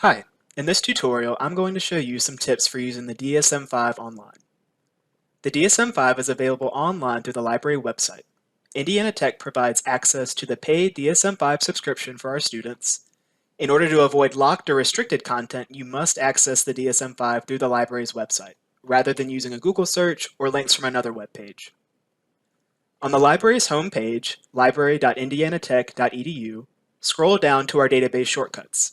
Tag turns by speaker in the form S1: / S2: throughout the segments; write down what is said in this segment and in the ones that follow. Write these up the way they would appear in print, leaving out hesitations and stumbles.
S1: Hi, in this tutorial I'm going to show you some tips for using the DSM-5 online. The DSM-5 is available online through the library website. Indiana Tech provides access to the paid DSM-5 subscription for our students. In order to avoid locked or restricted content, you must access the DSM-5 through the library's website, rather than using a Google search or links from another web page. On the library's homepage, library.indianatech.edu, scroll down to our database shortcuts.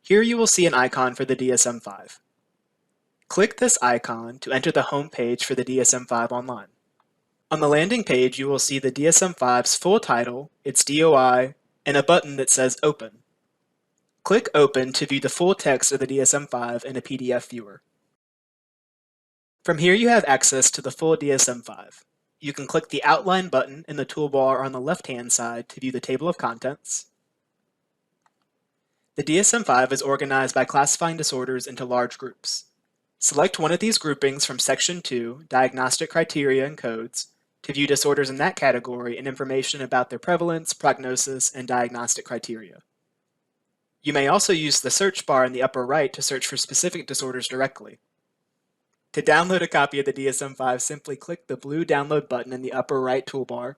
S1: Here you will see an icon for the DSM-5. Click this icon to enter the home page for the DSM-5 online. On the landing page, you will see the DSM-5's full title, its DOI, and a button that says Open. Click Open to view the full text of the DSM-5 in a PDF viewer. From here you have access to the full DSM-5. You can click the Outline button in the toolbar on the left-hand side to view the table of contents. The DSM-5 is organized by classifying disorders into large groups. Select one of these groupings from Section 2, Diagnostic Criteria and Codes, to view disorders in that category and information about their prevalence, prognosis, and diagnostic criteria. You may also use the search bar in the upper right to search for specific disorders directly. To download a copy of the DSM-5, simply click the blue Download button in the upper right toolbar.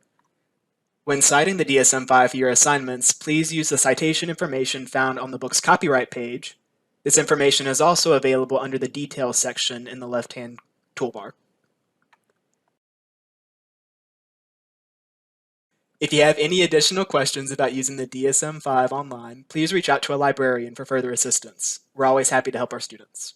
S1: When citing the DSM-5 for your assignments, please use the citation information found on the book's copyright page. This information is also available under the Details section in the left-hand toolbar. If you have any additional questions about using the DSM-5 online, please reach out to a librarian for further assistance. We're always happy to help our students.